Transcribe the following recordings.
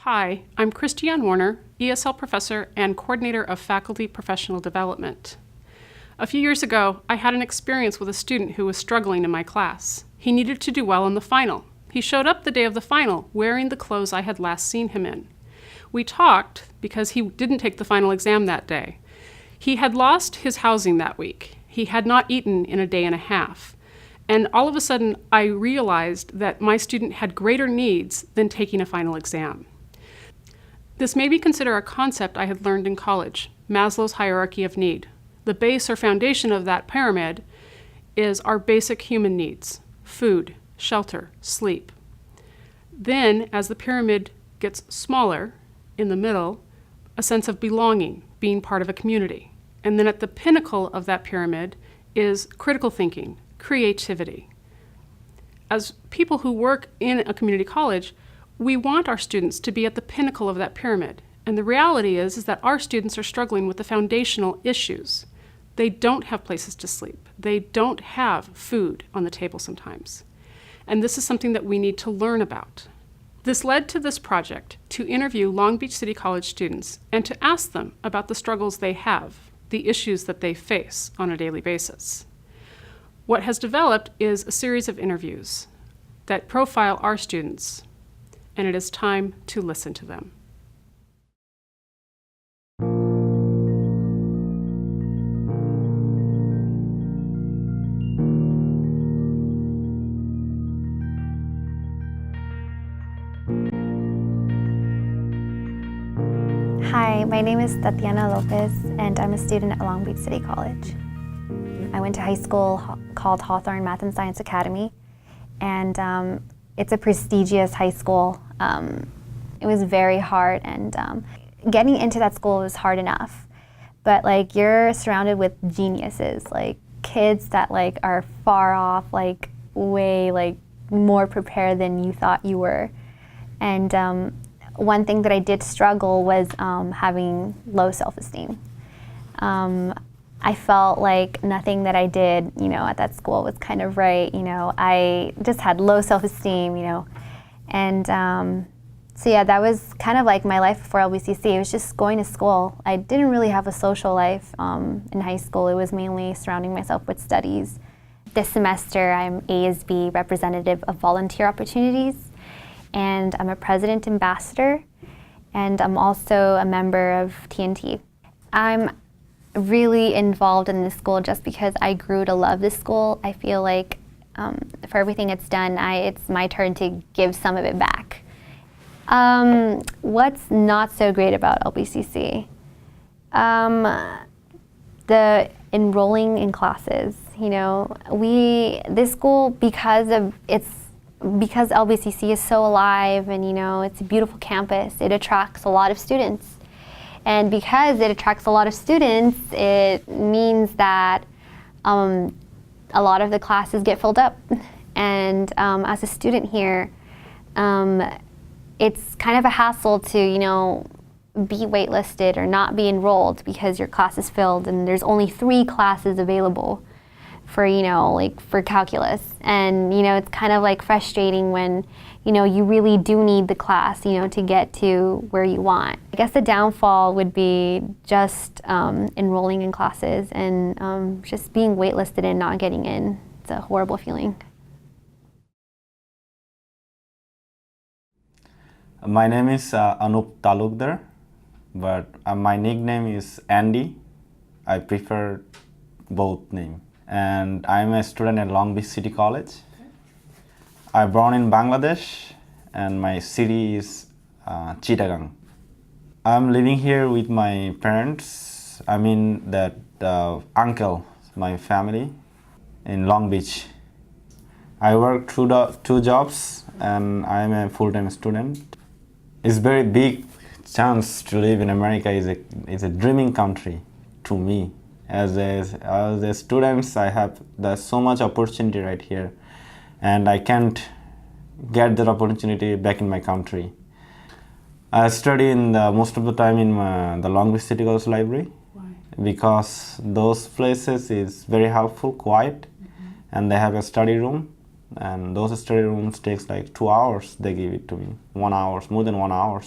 Hi, I'm Christiane Warner, ESL professor and coordinator of faculty professional development. A few years ago, I had an experience with a student who was struggling in my class. He needed to do well in the final. He showed up the day of the final wearing the clothes I had last seen him in. We talked because he didn't take the final exam that day. He had lost his housing that week. He had not eaten in a day and a half. And all of a sudden, I realized that my student had greater needs than taking a final exam. This made me consider a concept I had learned in college, Maslow's hierarchy of need. The base or foundation of that pyramid is our basic human needs: food, shelter, sleep. Then, as the pyramid gets smaller, in the middle, a sense of belonging, being part of a community. And then at the pinnacle of that pyramid is critical thinking, creativity. As people who work in a community college, we want our students to be at the pinnacle of that pyramid. And the reality is that our students are struggling with the foundational issues. They don't have places to sleep. They don't have food on the table sometimes. And this is something that we need to learn about. This led to this project to interview Long Beach City College students and to ask them about the struggles they have, the issues that they face on a daily basis. What has developed is a series of interviews that profile our students, and it is time to listen to them. Hi, my name is Tatiana Lopez, and I'm a student at Long Beach City College. I went to high school called Hawthorne Math and Science Academy, and it's a prestigious high school. It was very hard, and getting into that school was hard enough. But like, you're surrounded with geniuses, like kids that like are far off, like way like more prepared than you thought you were. And one thing that I did struggle was having low self-esteem. I felt like nothing that I did, at that school was kind of right. I just had low self-esteem, and so yeah, that was kind of like my life before LBCC. It was just going to school. I didn't really have a social life in high school. It was mainly surrounding myself with studies. This semester, I'm ASB representative of volunteer opportunities, and I'm a president ambassador, and I'm also a member of TNT. I'm really involved in this school just because I grew to love this school. I feel like for everything it's done, it's my turn to give some of it back. What's not so great about LBCC? The enrolling in classes. This school, because LBCC is so alive and it's a beautiful campus, it attracts a lot of students. And because it attracts a lot of students, it means that a lot of the classes get filled up. And as a student here, it's kind of a hassle to be waitlisted or not be enrolled because your class is filled and there's only 3 classes available for for calculus. And it's kind of like frustrating when you really do need the class to get to where you want. I guess the downfall would be just enrolling in classes and just being waitlisted and not getting in. It's a horrible feeling. My name is Anup Talukdar, but my nickname is Andy. I prefer both names. And I'm a student at Long Beach City College. I'm born in Bangladesh, and my city is Chittagong. I'm living here with my parents. I mean that uncle, my family, in Long Beach. I work 2 jobs, and I'm a full-time student. It's very big chance to live in America. It's a dreaming country to me. As a student, there's so much opportunity right here, and I can't get that opportunity back in my country. I study most of the time in the Long Beach City College Library. Why? Because those places is very helpful, quiet, and they have a study room. and those study rooms takes like 2 hours. They give it to me, 1 hour, more than 1 hour.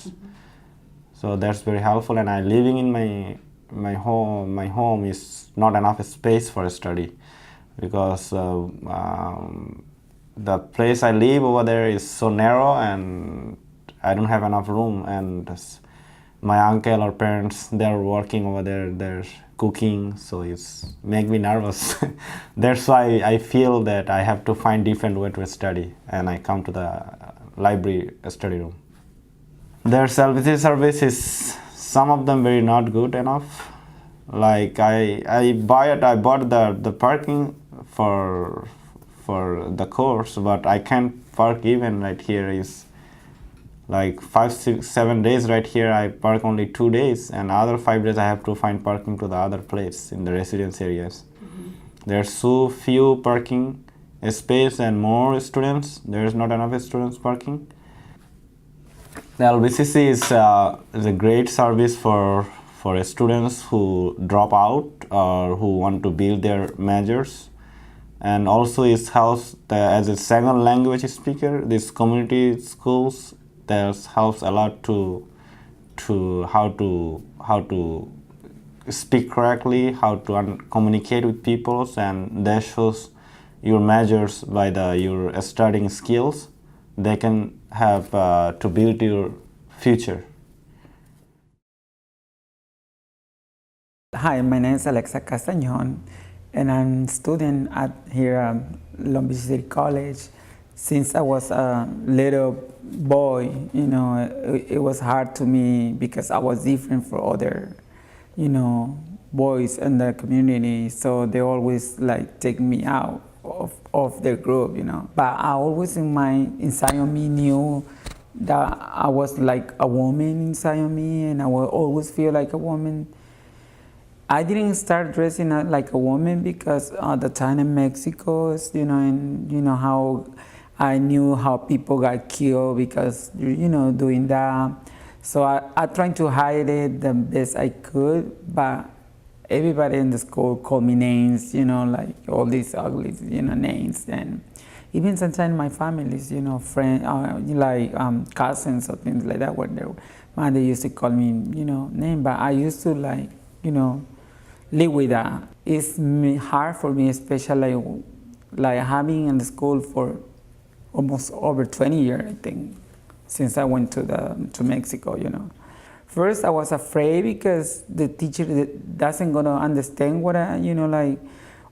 So that's very helpful. And I living in my home. My home is not enough space for a study because the place I live over there is so narrow, and I don't have enough room. And my uncle or parents, they're working over there. They're cooking, so it's make me nervous. That's why I feel that I have to find different way to study, and I come to the library study room. Their service is some of them very not good enough. Like I bought the parking for the course, but I can't park even right here. Is like 5, 6, 7 days right here. I park only 2 days, and other 5 days I have to find parking to the other place in the residence areas. There's so few parking space and more students. There's not enough students parking. The LBCC is a great service for students who drop out or who want to build their majors, and also it helps as a second language speaker. These community schools that helps a lot to how to speak correctly, how to communicate with people, and that shows your majors by your studying skills. They can have to build your future. Hi, my name is Alexa Castañon, and I'm a student at here Long Beach City College. Since I was a little boy, it was hard to me because I was different from other, boys in the community. So they always take me out of their group, But I always inside of me knew that I was like a woman inside of me, and I would always feel like a woman. I didn't start dressing like a woman because at the time in Mexico, and how I knew how people got killed because, doing that. So I tried to hide it the best I could, but everybody in the school called me names, like all these ugly, names. And even sometimes my families, friends, cousins or things like that, they used to call me, name, but I used to live with that. It's hard for me, especially having in the school for almost over 20 years, I think, since I went to Mexico, First, I was afraid because the teacher doesn't gonna understand what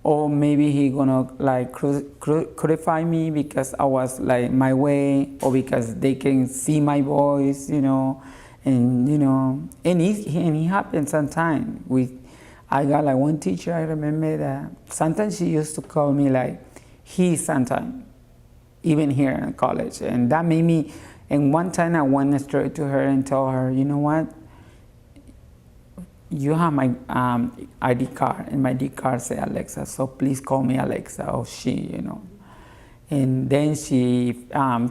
or maybe he gonna crucify me because I was my way, or because they can see my voice, and it happens sometimes. I got one teacher, I remember that sometimes she used to call me he sometimes, even here in college, and that made me. And one time I went straight to her and told her, you know what? You have my ID card, and my ID card say Alexa, so please call me Alexa, or she, And then she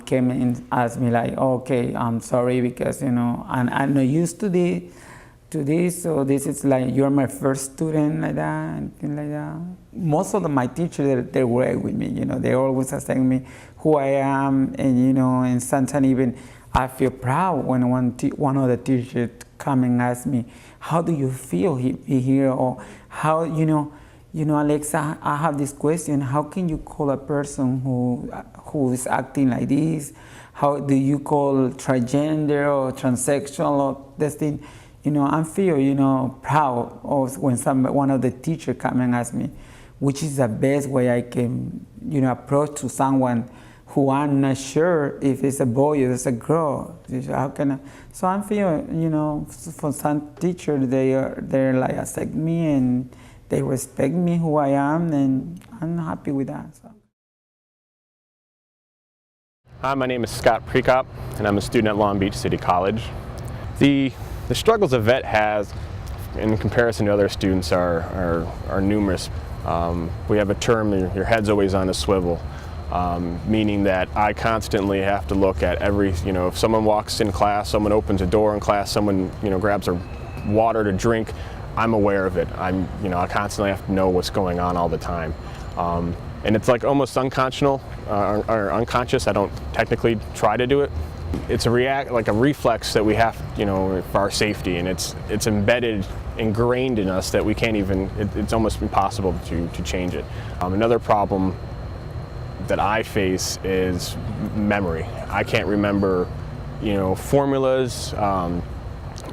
came and asked me okay, I'm sorry because, I'm not used to this, so this is you're my first student, like that, and things like that. Most of my teachers, they work with me, they always asking me who I am, and, and sometimes even I feel proud when one of the teachers come and ask me, how do you feel here, or how, Alexa, I have this question, how can you call a person who is acting like this? How do you call transgender or transsexual or this thing? I feel, proud of when one of the teachers come and ask me, which is the best way I can, approach to someone who I'm not sure if it's a boy or it's a girl. How can I? So I feel, for some teachers, they're accept me and they respect me who I am, and I'm happy with that. So. Hi, my name is Scott Prekop, and I'm a student at Long Beach City College. The struggles a vet has in comparison to other students are numerous. We have a term, your head's always on a swivel, meaning that I constantly have to look at every, if someone walks in class, someone opens a door in class, someone, grabs a water to drink, I'm aware of it. I constantly have to know what's going on all the time. and it's like almost unconscionable or unconscious. I don't technically try to do it. It's a reflex that we have, for our safety, and it's embedded, ingrained in us that we can't even. It's almost impossible to change it. Another problem that I face is memory. I can't remember, formulas,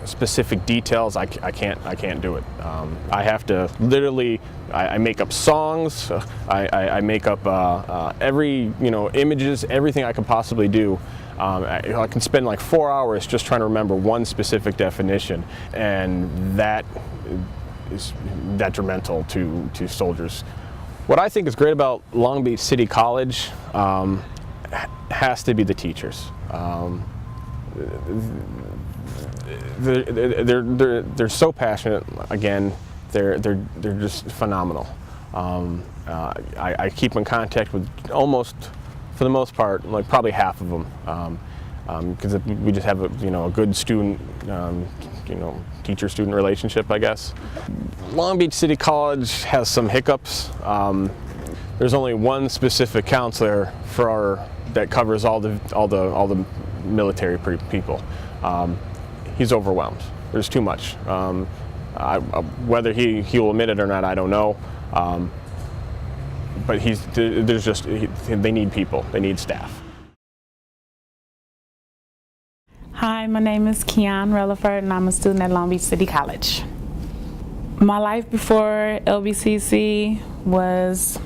specific details. I can't do it. I have to literally. I make up songs. I make up every images, everything I can possibly do. I can spend like 4 hours just trying to remember one specific definition, and that is detrimental to soldiers. What I think is great about Long Beach City College has to be the teachers. They're so passionate. Again, they're just phenomenal. I keep in contact with almost, for the most part, like probably half of them, because we just have a good student, teacher-student relationship, I guess. Long Beach City College has some hiccups. There's only one specific counselor that covers all the military people. He's overwhelmed. There's too much. Whether he will admit it or not, I don't know. But they need people. They need staff. Hi, my name is Keon Relaford, and I'm a student at Long Beach City College. My life before LBCC was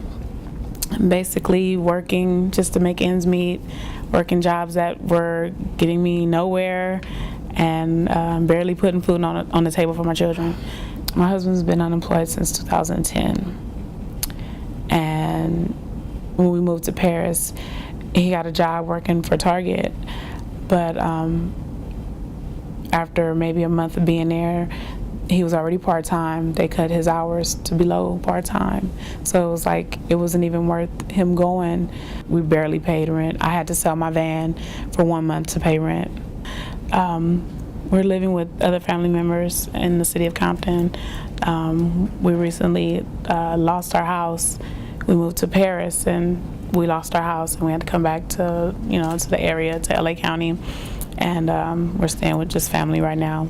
basically working just to make ends meet, working jobs that were getting me nowhere, and barely putting food on the table for my children. My husband's been unemployed since 2010, and when we moved to Paris, he got a job working for Target, but after maybe a month of being there, he was already part-time. They cut his hours to below part-time, so it was like it wasn't even worth him going. We barely paid rent. I had to sell my van for 1 month to pay rent. We're living with other family members in the city of Compton. We recently lost our house. We moved to Paris and we lost our house, and we had to come back to to the area, to LA County, and we're staying with just family right now.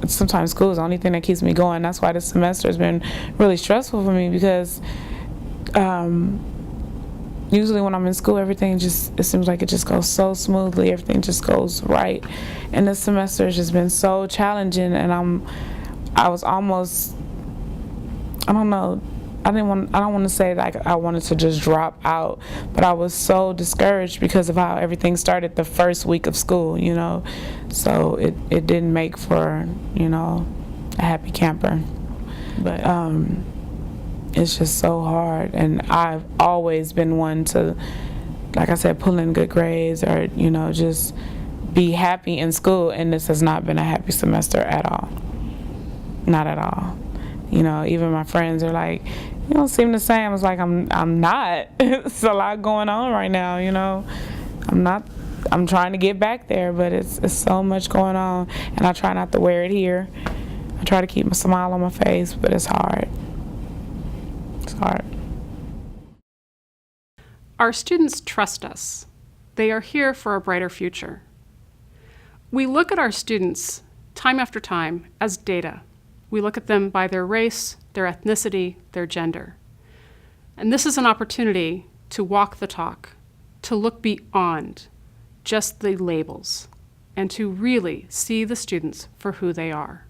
Sometimes school is the only thing that keeps me going. That's why this semester has been really stressful for me, because usually when I'm in school, everything it seems like it just goes so smoothly. Everything just goes right. And this semester has just been so challenging, and I was almost, I don't know, I don't want to say like I wanted to just drop out, but I was so discouraged because of how everything started the first week of school, So it didn't make for, a happy camper. But it's just so hard, and I've always been one to, like I said, pull in good grades or, just be happy in school, and this has not been a happy semester at all. Not at all. Even my friends are like, you don't seem the same. I was like, I'm not. It's a lot going on right now, I'm trying to get back there, but it's so much going on, and I try not to wear it here. I try to keep a smile on my face, but it's hard. It's hard. Our students trust us. They are here for a brighter future. We look at our students time after time as data. We look at them by their race, their ethnicity, their gender. And this is an opportunity to walk the talk, to look beyond just the labels, and to really see the students for who they are.